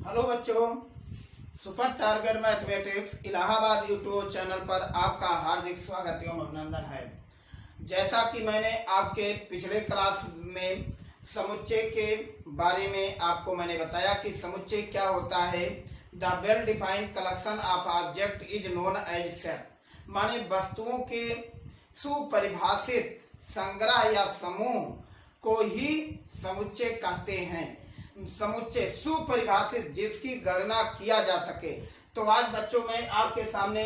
Hello बच्चों, super target mathematics Allahabad YouTube channel पर आपका हार्दिक स्वागत एवं अभिनंदन है। जैसा कि मैंने आपके पिछले क्लास में समुच्चय के बारे में आपको मैंने बताया कि समुच्चय क्या होता है। The well defined collection of object is known as set, माने वस्तुओं के सुपरिभाषित संग्रह या समूह को ही समुच्चय कहते हैं। समुच्चय सुपरिभाषित जिसकी गणना किया जा सके। तो आज बच्चों मैं आपके सामने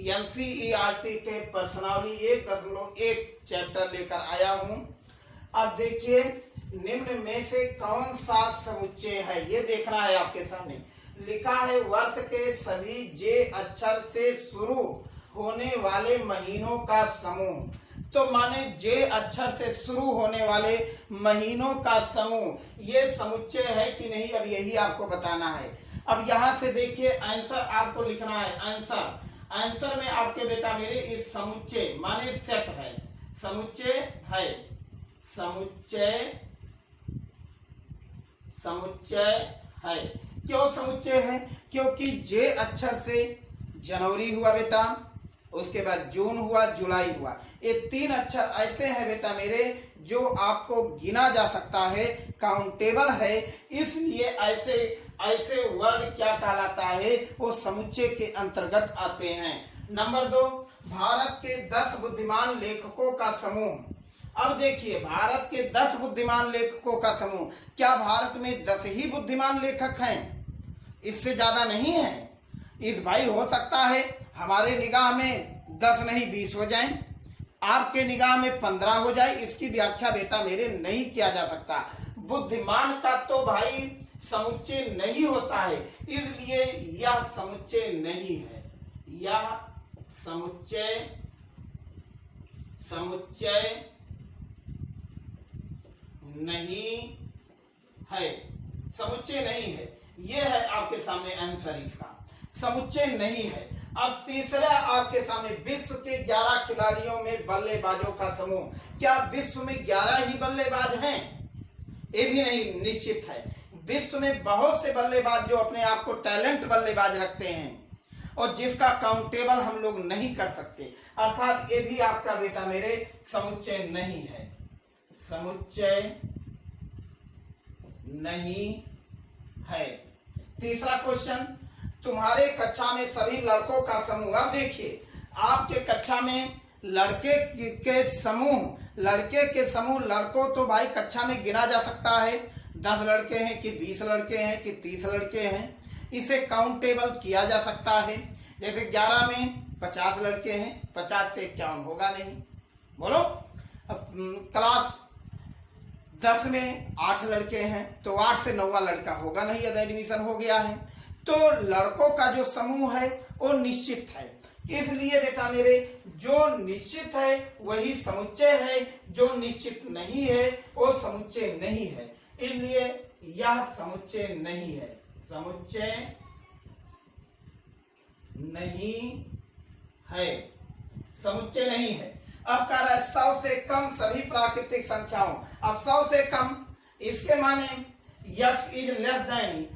एनसीईआरटी के प्रश्नावली 1.1 चैप्टर लेकर आया हूं। अब देखिए, निम्न में से कौन सा समुच्चय है ये देखना है। आपके सामने लिखा है वर्ष के सभी जे अक्षर से शुरू होने वाले महीनों का समूह। तो माने जे अक्षर से शुरू होने वाले महीनों का समूह, ये समुच्चय है कि नहीं, अब यही आपको बताना है। अब यहां से देखिए आंसर आपको लिखना है। आंसर में आपके बेटा मेरे इस समुच्चय माने सेट है, समुच्चय है, समुच्चय है। क्यों समुच्चय है? क्योंकि जे अक्षर से जनवरी हुआ बेटा, उसके बाद जून हुआ, जुलाई हुआ। ये 3 अक्षर ऐसे हैं बेटा मेरे जो आपको गिना जा सकता है, काउंटेबल है, इसलिए ऐसे वर्ड क्या कहलाता है, वो समुच्चय के अंतर्गत आते हैं। नंबर 2, भारत के 10 बुद्धिमान लेखकों का समूह। अब देखिए, भारत के 10 बुद्धिमान लेखकों का समूह, क्या भारत में 10 ही बुद्धिमान लेखक हैं? इससे ज्यादा नहीं है। इस भाई हो सकता है हमारे निगाह में 10 नहीं 20 हो जाएं, आपके निगाह में 15 हो जाए, इसकी व्याख्या बेटा मेरे नहीं किया जा सकता। बुद्धिमान का तो भाई समुच्चय नहीं होता है, इसलिए यह समुच्चय नहीं है। यह समुच्चय नहीं है, समुच्चय नहीं है। यह है आपके सामने आंसर इसका, समुच्चय नहीं है। अब तीसरा आपके सामने, विश्व के 11 खिलाड़ियों में बल्लेबाजों का समूह। क्या विश्व में 11 ही बल्लेबाज हैं? ये भी नहीं निश्चित है। विश्व में बहुत से बल्लेबाज जो अपने आप को टैलेंट बल्लेबाज रखते हैं और जिसका काउंटेबल हम लोग नहीं कर सकते, अर्थात ये भी आपका बेटा मेरे समुच्चय नहीं है, समुच्चय नहीं है। तीसरा क्वेश्चन, तुम्हारे कक्षा में सभी लड़कों का समूह। अब देखिए, आपके कक्षा में लड़के के समूह, लड़कों तो भाई कक्षा में गिना जा सकता है। 10 लड़के हैं कि 20 लड़के हैं कि 30 लड़के हैं, इसे काउंटेबल किया जा सकता है। जैसे 11 में 50 लड़के हैं, 50 से 51 होगा नहीं, बोलो। अब क्लास 10 में 8 लड़के हैं तो 8 से 9वां लड़का होगा नहीं, यदि एडमिशन हो गया है। तो लड़कों का जो समूह है वो निश्चित है, इसलिए बेटा मेरे जो निश्चित है वही समुच्चय है, जो निश्चित नहीं है वो समुच्चय नहीं है, इसलिए यह समुच्चय नहीं है, समुच्चय नहीं है, समुच्चय नहीं है। अब कह रहा है 100 से कम सभी प्राकृतिक संख्याओं। अब 100 से कम, इसके माने x इज लेस देन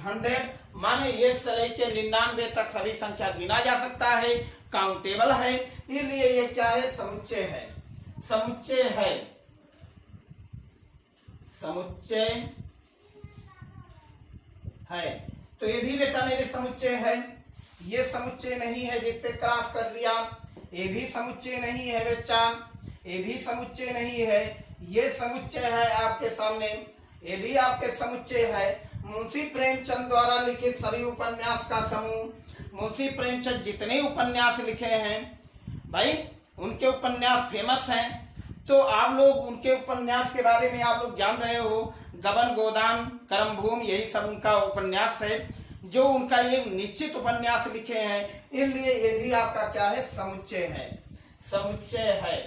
100, माने 1 से लेकर 99 तक सभी संख्या गिना जा सकता है, काउंटेबल है, इसलिए ये क्या है, समुच्चय है, समुच्चय है, समुच्चय है। तो ये भी बेटा मेरे समुच्चय है। ये समुच्चय नहीं है जिस पे क्रॉस कर दिया, ये भी समुच्चय नहीं है बच्चा, ये भी समुच्चय नहीं है। ये समुच्चय है आपके सामने, ये भी आपके समुच्चय है। मुंशी प्रेमचंद द्वारा लिखित सभी उपन्यास का समूह। मुंशी प्रेमचंद जितने उपन्यास लिखे हैं भाई, उनके उपन्यास फेमस हैं, तो आप लोग उनके उपन्यास के बारे में आप लोग जान रहे हो। गबन गोदान करमभूमि, यही सब उनका उपन्यास है, जो उनका ये निश्चित उपन्यास लिखे हैं, इसलिए ये भी आपका क्या है, समुच्चय है, समुच्चय है,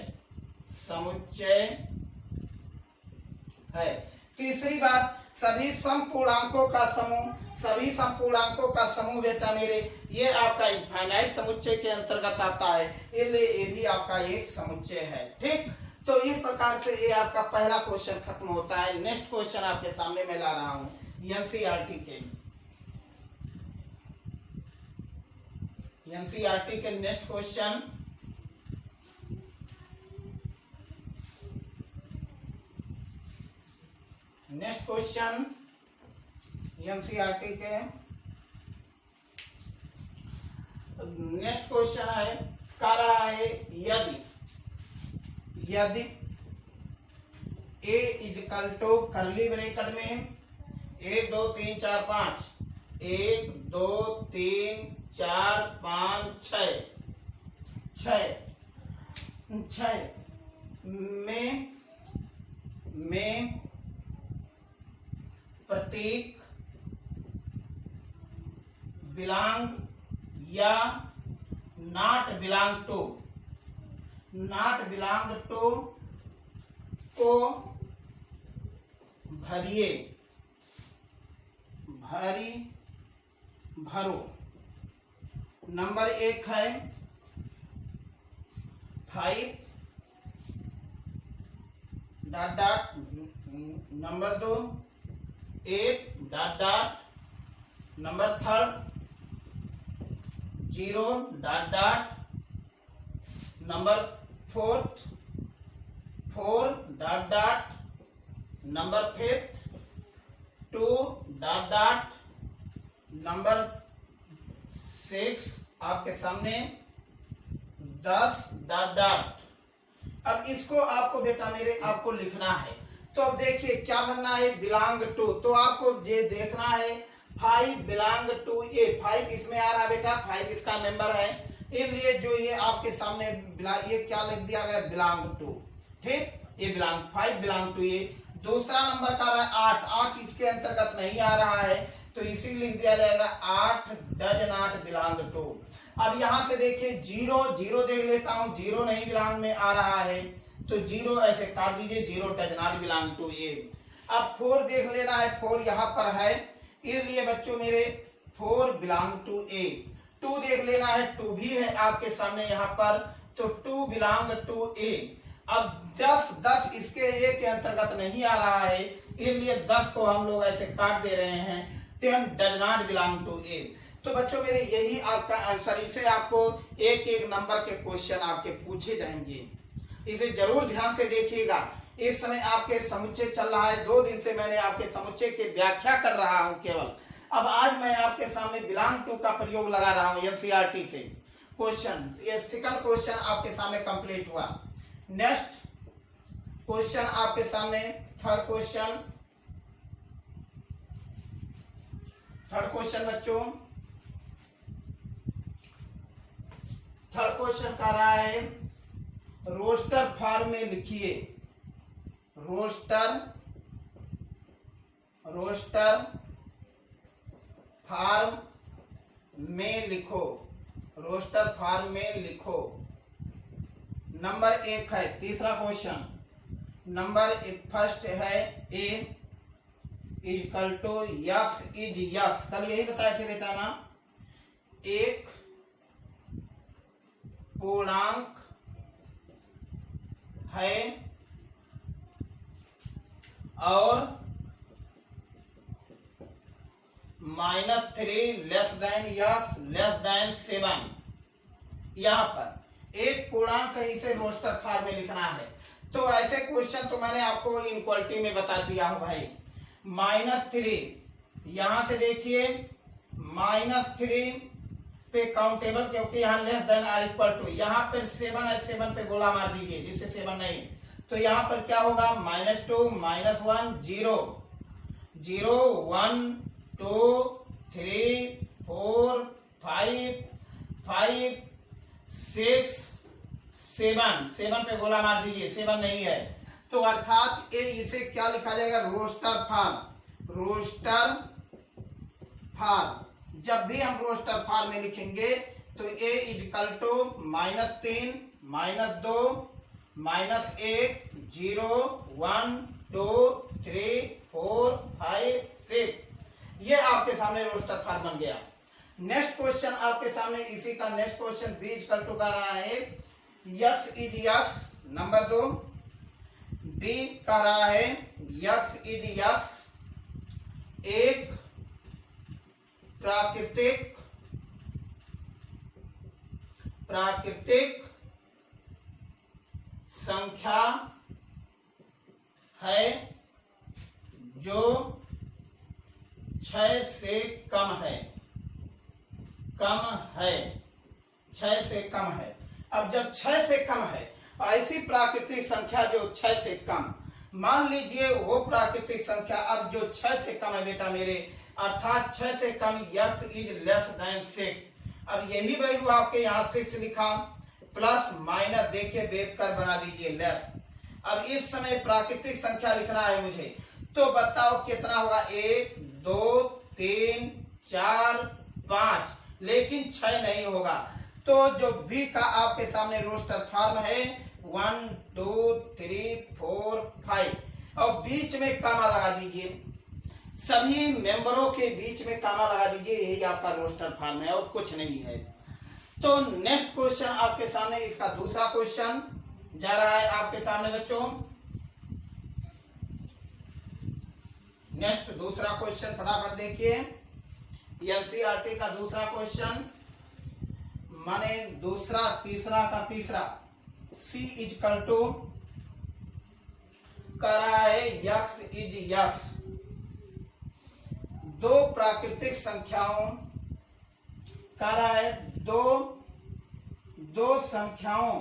समुच्चय है। तीसरी बात, सभी समपूर्णांकों का समूह। सभी समपूर्णांकों का समूह बेटा मेरे ये आपका इनफाइनाइट समुच्चय के अंतर्गत आता है, इसलिए ये भी आपका एक समुच्चय है। ठीक, तो इस प्रकार से ये आपका पहला क्वेश्चन खत्म होता है। नेक्स्ट क्वेश्चन आपके सामने मैं ला रहा हूं, एनसीईआरटी के नेक्स्ट क्वेश्चन, एनसीईआरटी के नेक्स्ट क्वेश्चन है, कह रहा है यदि ए इजकल टू करली ब्रैकेट में 1 2 3 4 5 1 2 3 4 5 6 में प्रतीक बिलोंग या नॉट बिलोंग टू को भरो। नंबर 1 है 5 dot dot, number 2 8 dot dot, number 3 0 dot dot, number 4 dot dot, number 5 2 dot dot, number 6 आपके सामने 10 डॉट डॉट। अब इसको आपको बेटा मेरे आपको लिखना है। तो अब देखिए क्या बनना है, बिलोंग टू। तो आपको ये देखना है 5 बिलोंग टू ए, 5 इसमें आ रहा है बेटा, 5 इसका मेंबर है, इसलिए जो ये आपके सामने ये क्या लिख दिया गया, बिलोंग टू। ठीक, ये 5 बिलोंग टू ए। दूसरा नंबर का रहा है 8 इसके अंतर्गत नहीं आ रहा है, तो इसी लिख दिया जाएगा 8 डज नॉट बिलोंग टू। अब यहां से देखिए 0 देख लेता हूं, 0 नहीं बिलोंग में आ रहा है, तो 0 ऐसे काट दीजिए, 0 डज नॉट बिलोंग टू ए। अब 4 देख लेना है, 4 यहाँ पर है, इसलिए बच्चों मेरे 4 बिलोंग टू ए। 2 देख लेना है, 2 भी है आपके सामने यहाँ पर, तो 2 बिलोंग टू ए। अब 10 इसके ए के अंतर्गत नहीं आ रहा है, इसलिए 10 को हम लोग ऐसे काट दे रहे हैं, 10 डज नॉट बिलोंग टू ए। तो बच्चों मेरे यही आपका आंसर। इसे आपको एक नंबर के क्वेश्चन आपके पूछे जाएंगे, इसे जरूर ध्यान से देखिएगा। इस समय आपके समुच्चय चल रहा है, 2 दिन से मैंने आपके समुच्चय की व्याख्या कर रहा हूं केवल। अब आज मैं आपके सामने बिलोंग टू का प्रयोग लगा रहा हूं एनसीईआरटी से क्वेश्चन। ये सेकंड क्वेश्चन आपके सामने कंप्लीट हुआ। नेक्स्ट क्वेश्चन आपके सामने थर्ड क्वेश्चन बच्चों, थर्ड क्वेश्चन कर रहा है, रोस्टर फॉर्म में लिखिए। रोस्टर फॉर्म में लिखो, रोस्टर फॉर्म में लिखो। नंबर 1 है, तीसरा क्वेश्चन नंबर फर्स्ट है A equal to x is x, कल यही बताए थे बेटा ना, एक पूर्णांक है और -3 less than x less then 7। यहां पर एक पूर्णांक है, इसे रोस्टर फॉर्म में लिखना है। तो ऐसे क्वेश्चन तो मैंने आपको इनक्वालिटी में बता दिया हूं भाई। -3 यहां से देखिए, -3 पे काउंटेबल, क्योंकि यहाँ less than or equal to, यहाँ पर 7 है, 7 पे गोला मार दीजिए जिससे 7 नहीं, तो यहाँ पर क्या होगा, -2 -1 0 0 1 2 3 4 5 5 6 7 पे गोला मार दीजिए, 7 नहीं है, तो अर्थात ये इसे क्या लिखा जाएगा, रोस्टर फॉर्म। जब भी हम रोस्टर फॉर्म में लिखेंगे तो a इक्वल टू -3 -2 -1 0 1 2 3 4 5 6, ये आपके सामने रोस्टर फॉर्म बन गया। नेक्स्ट क्वेश्चन आपके सामने इसी का next question b equal to का रहा है x is x, number 2 b का रहा है x इज x, एक प्राकृतिक संख्या है जो 6 से कम है। 6 से कम है। अब जब 6 से कम है, ऐसी प्राकृतिक संख्या जो 6 से कम, मान लीजिए वो प्राकृतिक संख्या अब जो 6 से कम है बेटा मेरे, अर्थात 6 से कम x इज लेस देन 6। अब यही वैल्यू आपके यहाँ 6 लिखा, प्लस माइनस देखिए वेव कर बना दीजिए लेस। अब इस समय प्राकृतिक संख्या लिखना है मुझे, तो बताओ कितना होगा? 1 2 3 4 5, लेकिन 6 नहीं होगा। तो जो बी का आपके सामने रोस्टर फॉर्म है 1 2 3 4 5, और बीच में कामा लगा दीजिए, सभी मेंबरों के बीच में कामा लगा दीजिए, यही आपका रोस्टर फॉर्म है और कुछ नहीं है। तो नेक्स्ट क्वेश्चन आपके सामने, इसका दूसरा क्वेश्चन जा रहा है आपके सामने बच्चों। नेक्स्ट दूसरा क्वेश्चन फटाफट देखिए, एनसीईआरटी का दूसरा क्वेश्चन, माने दूसरा तीसरा का तीसरा, सी इजकल टू कर रहा है यक्स इज यक्स, दो प्राकृतिक संख्याओं कर रहा है, दो संख्याओं,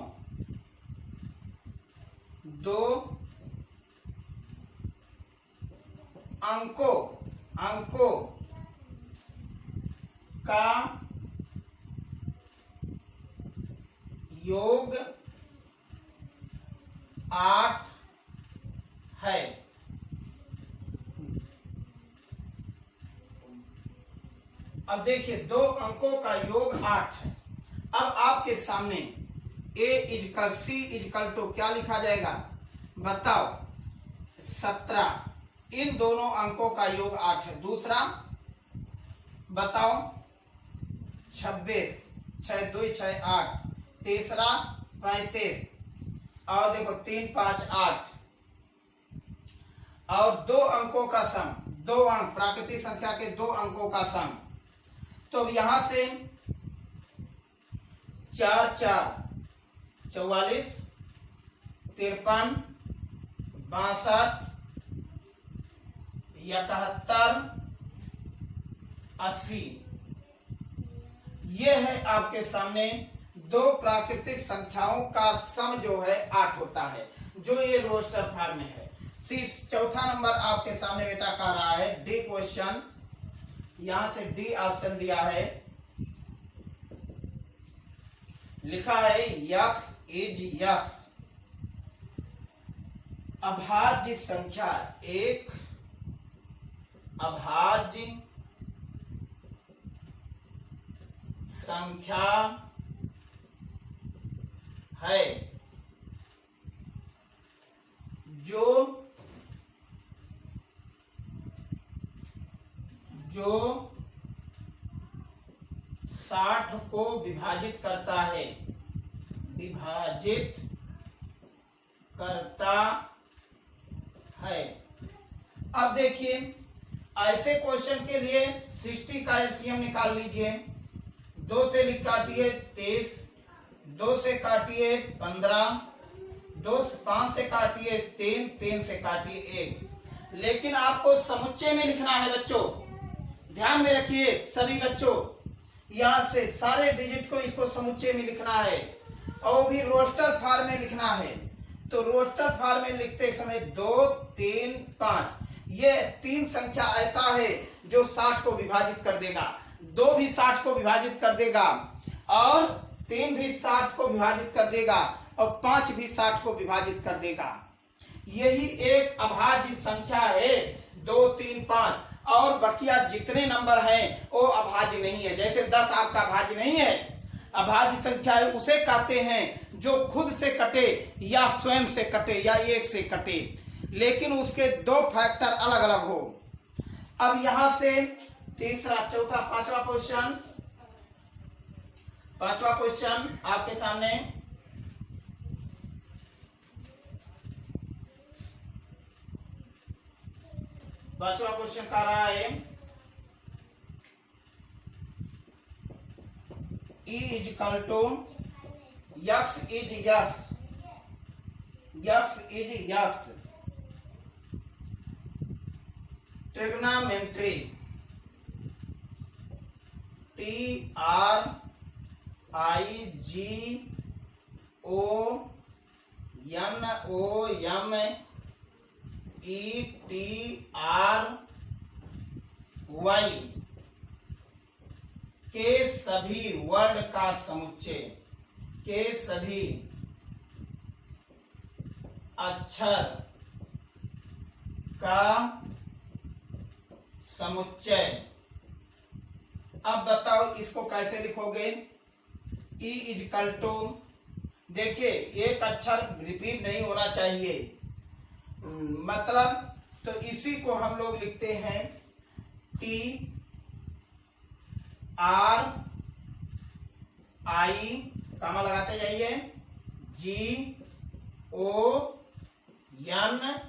दो अंकों का योग 8 है। अब देखिए दो अंकों का योग 8 है। अब आपके सामने a is equal C is equal to क्या लिखा जाएगा बताओ? 17। इन दोनों अंकों का योग 8 है। दूसरा बताओ 26, 6 2 6 8। तीसरा 35, और देखो 3 5 8। और दो अंकों का सम, दो अंक प्राकृतिक संख्या के दो अंकों का सम, तो यहां से 4 4 44, 53, 62, 71, 80, ये है आपके सामने दो प्राकृतिक संख्याओं का सम जो है 8 होता है, जो ये रोस्टर फॉर्म में है। चौथा नंबर आपके सामने बेटा कह रहा है डी क्वेश्चन, यहां से डी ऑप्शन दिया है, लिखा है यक्स इज यक्स, अभाज्य संख्या एक अभाज्य संख्या है जो 60 को विभाजित करता है, विभाजित करता है। अब देखिए ऐसे क्वेश्चन के लिए 60 का एलसीएम निकाल लीजिए। 2 से काटिए 23, 2 से काटिए 15, 5 से काटिए 3, 3 से काटिए 1। लेकिन आपको समुच्चय में लिखना है बच्चों, ध्यान में रखिए सभी बच्चों, यहां से सारे डिजिट को इसको समुच्चय में लिखना है, और भी रोस्टर फॉर्म में लिखना है। तो रोस्टर फॉर्म में लिखते समय 2 3 5, ये 3 संख्या ऐसा है जो 60 को विभाजित कर देगा, 2 भी 60 को विभाजित कर देगा, और 3 भी 60 को विभाजित कर देगा, और 5 भी 60 को विभाजित कर देगा। यही एक अभाज्य संख्या है 2 3 5, और बकिया जितने नंबर हैं वो अभाज्य नहीं है। जैसे 10 आपका अभाज्य नहीं है, अभाज्य संख्या है उसे कहते हैं जो खुद से कटे या स्वयं से कटे या एक से कटे, लेकिन उसके 2 फैक्टर अलग अलग हो। अब यहां से तीसरा चौथा पांचवा क्वेश्चन आपके सामने, पांचवा क्वेश्चन कह रहा है E is equal to x is x, x is x trigonometry TRIGONOMETRY के सभी वर्ड का समुच्चय, के सभी अक्षर का समुच्चय। अब बताओ इसको कैसे लिखोगे? E इज इक्वल टू, देखिए एक अक्षर रिपीट नहीं होना चाहिए, मतलब तो इसी को हम लोग लिखते हैं TRI, कामा लगाते जाइए, GONMET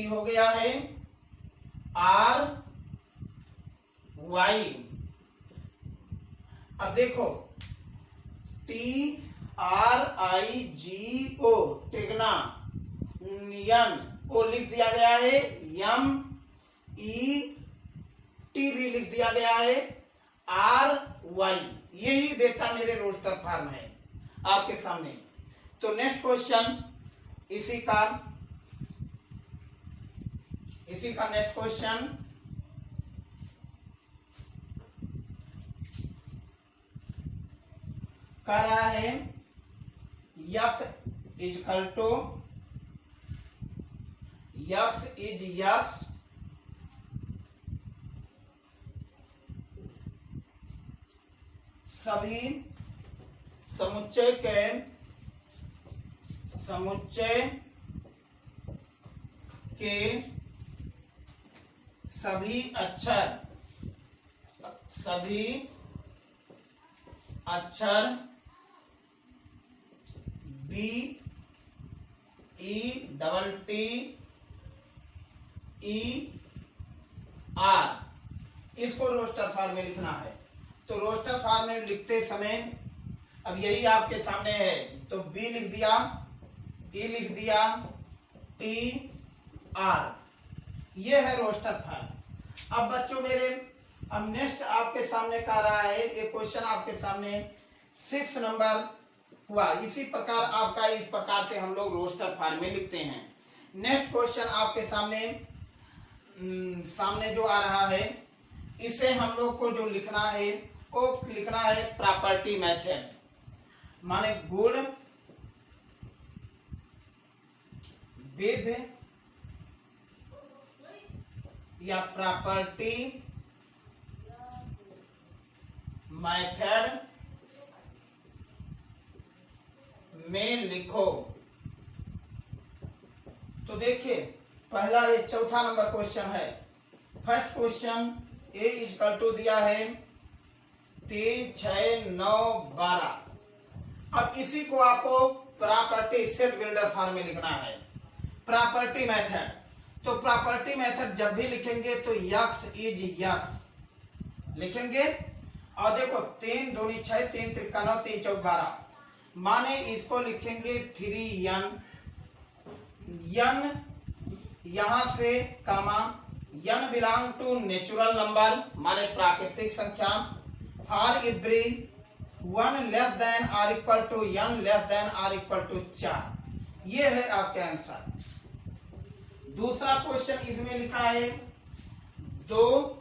हो गया है, RY। अब देखो TRIGO ट्रिग्ना, यन को लिख दिया गया है, MET भी लिख दिया गया है, RY। यही डेटा मेरे रोस्टर फॉर्म है आपके सामने। तो नेक्स्ट क्वेश्चन इसी का नेक्स्ट क्वेश्चन कह रहा है F is equal to x is x सभी समुच्चय के सभी अक्षर BETTER, इसको रोस्टर फॉर्म में लिखना है। तो रोस्टर फॉर्म में लिखते समय अब यही आपके सामने है, तो B लिख दिया, E लिख दिया, TR, ये है रोस्टर फॉर्म। अब बच्चों मेरे, अब नेक्स्ट आपके सामने कह रहा है, ये क्वेश्चन आपके सामने 6 नंबर हुआ। इसी प्रकार आपका इस प्रकार से हम लोग रोस्टर फॉर्म में लिखते हैं। नेक्स्ट क्वेश्चन आपके सामने जो आ रहा है, इसे हम लोग को जो लिखना है वो लिखना है प्रॉपर्टी मेथड, माने गुण विध या प्रॉपर्टी मेथड में लिखो। तो देखिए पहला ये चौथा नंबर क्वेश्चन है। First question A is equal to दिया है 3, 6, 9, 12। अब इसी को आपको प्रॉपर्टी सेट बिल्डर फॉर्म में लिखना है, प्रॉपर्टी मेथड। तो प्रॉपर्टी मेथड जब भी लिखेंगे तो यक्स इज यक्स लिखेंगे, और देखो 3 दूनी 6, 3 त्रिका 9, 3 चौक 12, माने इसको लिखेंगे 3n, n यहां से comma n belong to natural number, माने प्राकृतिक संख्या, फॉर एवरी 1 लेस देन और equal to n less than और इक्वल टू 4। ये है आपके आंसर। दूसरा क्वेश्चन इसमें लिखा है 2,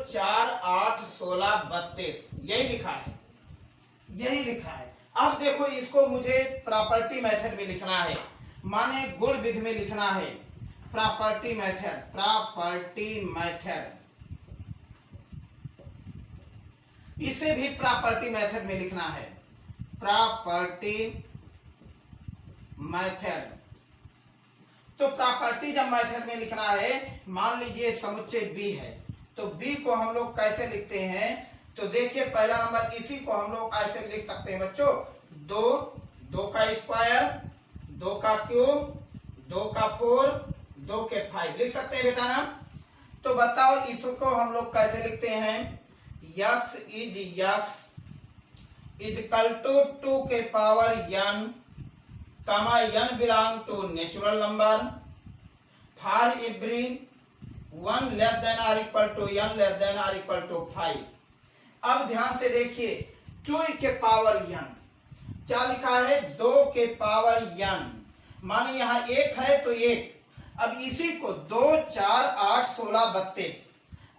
4, 8, 16, 32, यही लिखा है, यही लिखा है। अब देखो इसको मुझे प्रॉपर्टी मेथड में लिखना है, माने गुण विधि में लिखना है। प्रॉपर्टी मेथड, इसे भी प्रॉपर्टी मेथड में लिखना है, प्रॉपर्टी मेथड। तो प्रॉपर्टी जब मेथड में लिखना है, मान लीजिए समुच्चय B है, तो B को हम लोग कैसे लिखते हैं? तो देखिए पहला नंबर, इसी को हम लोग ऐसे लिख सकते हैं बच्चों, 2 2 का स्क्वायर, 2 का क्यूब, 2 का 4, 2 के 5 लिख सकते हैं बेटा ना। तो बताओ इसको हम लोग कैसे लिखते हैं? यक्स इज इक्वल टू 2 के power n, comma n belong to natural number for every 1 less than और equal to n less than और इक्वल टू 5। अब ध्यान से देखिए, 2 के पावर n क्या लिखा है? 2 के पावर n, माने यहाँ 1 है तो 1। अब इसी को 2 4 8 16 32,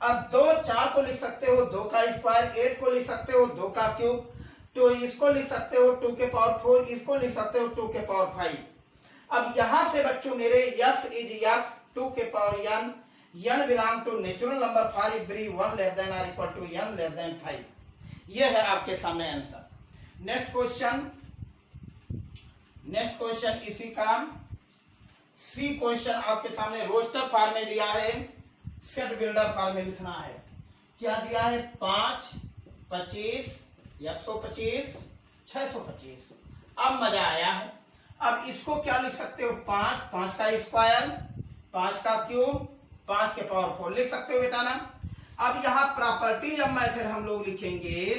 अब 2 4 को लिख सकते हो 2 का स्क्वायर, 8 को लिख सकते हो 2 का क्यूब, तो इसको लिख सकते हो 2 के पावर 4, इसको लिख सकते हो 2 के पावर 5। अब यहां से बच्चों मेरे यस इज यस 2 के power n, n belong to natural number for every 1 less than और equal to n less than 5। ये है आपके सामने आंसर। नेक्स्ट क्वेश्चन इसी का सी क्वेश्चन आपके सामने रोस्टर फॉर्म में दिया है, सेट बिल्डर फॉर्म में लिखना है। क्या दिया है? 5 25 125 625। अब मजा आया है। अब इसको क्या लिख सकते हो? 5 का स्क्वायर, 5 का क्यूब, 5 के पावर 4 लिख सकते हो बेटा ना। अब यहाँ प्रॉपर्टी जब मेथड हम लोग लिखेंगे,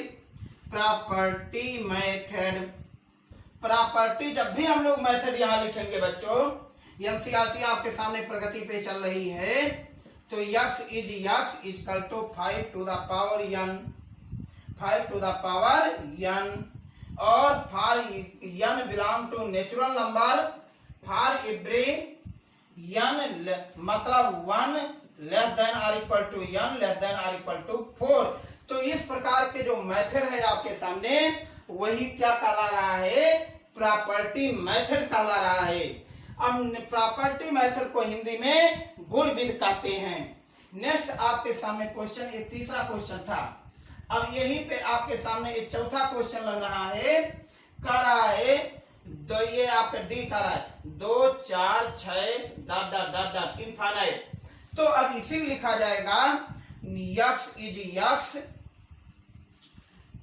प्रॉपर्टी जब भी हम लोग मेथड यहाँ लिखेंगे बच्चों, एनसीईआरटी आपके सामने प्रगति पे चल रही है, तो x is equal to 5 to the power n, 5 to the power n, और for n belong to natural number for every n मतलब 1 लेस देन और equal to n less than और इक्वल टू 4। तो इस प्रकार के जो मेथड है आपके सामने, वही क्या कहला रहा है? प्रॉपर्टी मेथड कहला रहा है। अब प्रॉपर्टी मेथड को हिंदी में गुण विधि कहते हैं। नेक्स्ट आपके सामने क्वेश्चन, ये तीसरा क्वेश्चन था। अब यहीं पे आपके सामने एक चौथा क्वेश्चन लग रहा है, कह रहा है ये आपका डी कह रहा है 2 4 6 dot dot dot dot infinite. तो अब इसी लिखा जाएगा यक्स इज यक्स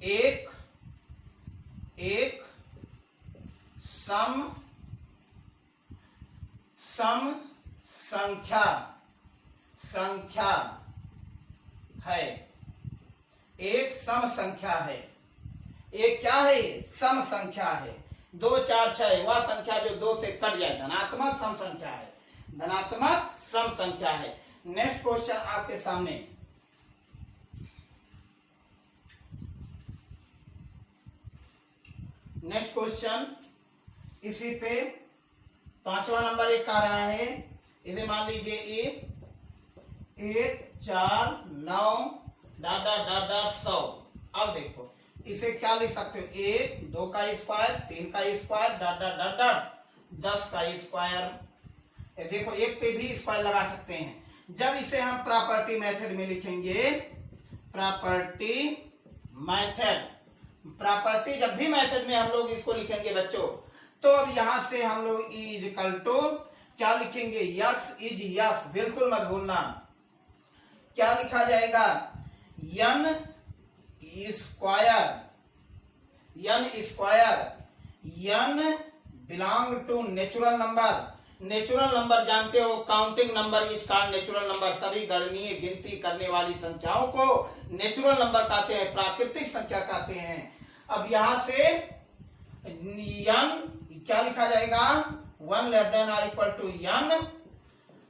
एक सम संख्या है, एक सम संख्या है। एक क्या है? सम संख्या है। 2 4 6 वह संख्या जो 2 से कट जाए, धनात्मक सम संख्या है, धनात्मक सम संख्या है। नेक्स्ट क्वेश्चन आपके सामने, नेक्स्ट क्वेश्चन इसी पे 5वां नंबर एक आ रहा है। इसे मान लीजिए 1 4 9 डॉट डॉट डॉट डॉट 100। अब देखो इसे क्या लिख सकते हो? 1 2 का स्क्वायर, 3 का square dot dot dot dot 10 का स्क्वायर। देखो एक पे भी स्क्वायर लगा सकते हैं। जब इसे हम प्रॉपर्टी मेथड में लिखेंगे, प्रॉपर्टी जब भी मेथड में हम लोग इसको लिखेंगे बच्चों, तो अब यहां से हम लोग इज इक्वल टू क्या लिखेंगे? यक्स इज यक्स, बिल्कुल मत भूलना। क्या लिखा जाएगा? n belong to natural number. Natural number जानते हो, counting number is called natural number. सभी गणनीय गिनती करने वाली संख्याओं को नेचुरल नंबर कहते हैं, प्राकृतिक संख्या कहते हैं। अब यहां से n क्या लिखा जाएगा? 1 लेस देन और equal to n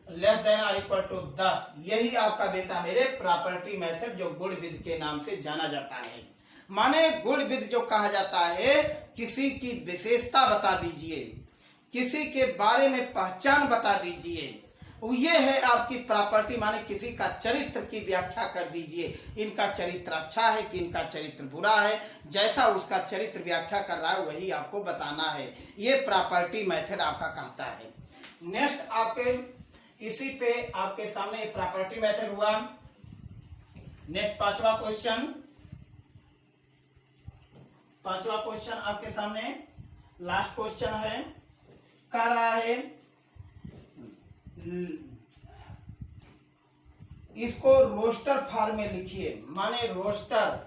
less than और इक्वल टू 10। यही आपका बेटा मेरे प्रॉपर्टी मेथड, जो गुण विधि के नाम से जाना जाता है। माने गुण विधि जो कहा जाता है, किसी की विशेषता बता दीजिए, किसी के बारे में पहचान बता दीजिए, ये है आपकी प्रॉपर्टी। माने किसी का चरित्र की व्याख्या कर दीजिए, इनका चरित्र अच्छा है कि इनका चरित्र बुरा है, जैसा उसका चरित्र व्याख्या कर रहा है वही आपको बताना है। ये प्रॉपर्टी मेथड आपका कहता है। नेक्स्ट आपके इसी पे आपके सामने प्रॉपर्टी मेथड हुआ। नेक्स्ट पांचवा क्वेश्चन आपके सामने लास्ट क्वेश्चन है, कह रहा है इसको रोस्टर फॉर्म में लिखिए। माने रोस्टर,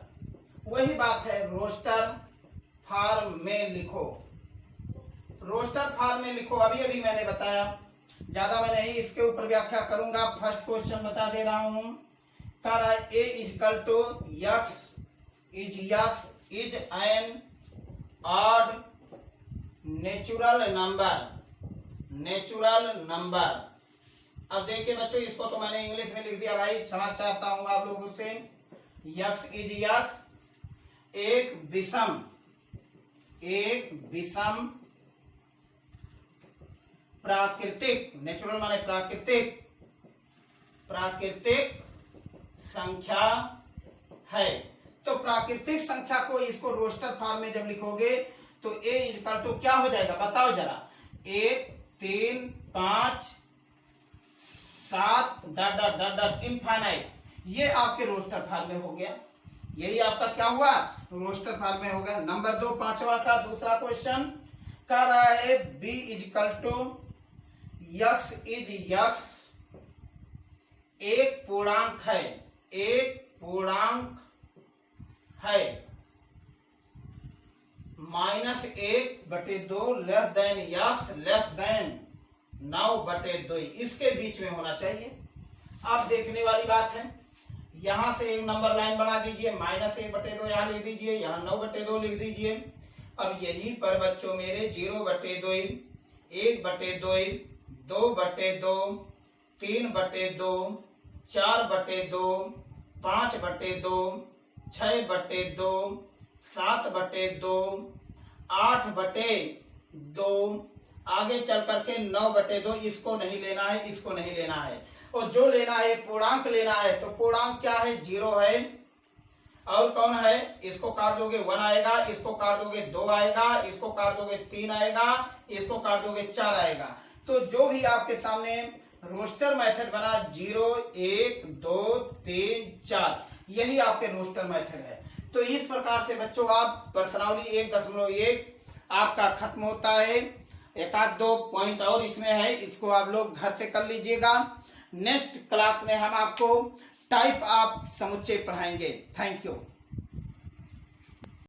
वही बात है, रोस्टर फॉर्म में लिखो। रोस्टर फॉर्म में लिखो, अभी अभी मैंने बताया, ज्यादा मैं नहीं इसके ऊपर व्याख्या करूंगा। फर्स्ट क्वेश्चन बता दे रहा हूं, कर A equal to x is an odd natural number. अब देखिए बच्चों, इसको तो मैंने इंग्लिश में लिख दिया भाई, क्षमा चाहता हूं आप लोगों से। यक्स इज यक्स एक विषम प्राकृतिक, नेचुरल माने प्राकृतिक संख्या है। तो प्राकृतिक संख्या को इसको रोस्टर फॉर्म में जब लिखोगे तो ए इजकल टू क्या हो जाएगा बताओ जरा, 1 3 5 7 dot dot dot dot infinite, ये आपके रोस्टर फॉर्म में हो गया। यही आपका क्या हुआ, रोस्टर फॉर्म में हो गया। नंबर 2 पांचवा का दूसरा क्वेश्चन कह रहा है B is equal to x is x एक पूर्णांक है -1/2 less than x less than 9/2, इसके बीच में होना चाहिए। अब देखने वाली बात है, यहां से एक नंबर लाइन बना दीजिए, -1/2 यहां लिख दीजिए, यहां 9/2 लिख दीजिए। अब यहीं पर बच्चों मेरे 0/2 1/2 2/2 3/2 4/2 5/2 6/2 7/2 8/2, आगे चल करके 9/2, इसको नहीं लेना है, इसको नहीं लेना है। और जो लेना है पूर्णांक लेना है, तो पूर्णांक क्या है 0 है, और कौन है, इसको काट दोगे 1 आएगा, इसको काट दोगे 2 आएगा, इसको काट दोगे 3 आएगा, इसको काट दोगे 4 आएगा। तो जो भी आपके सामने रोस्टर मेथड बना 0 1 2 3 4, यही आपके रोस्टर मेथड है। तो इस प्रकार से बच्चों आप प्रश्नावली 1.1 आपका खत्म होता है। एक आध 2 पॉइंट और इसमें है, इसको आप लोग घर से कर लीजिएगा। नेक्स्ट क्लास में हम आपको टाइप ऑफ समुच्चय पढ़ाएंगे। Thank you.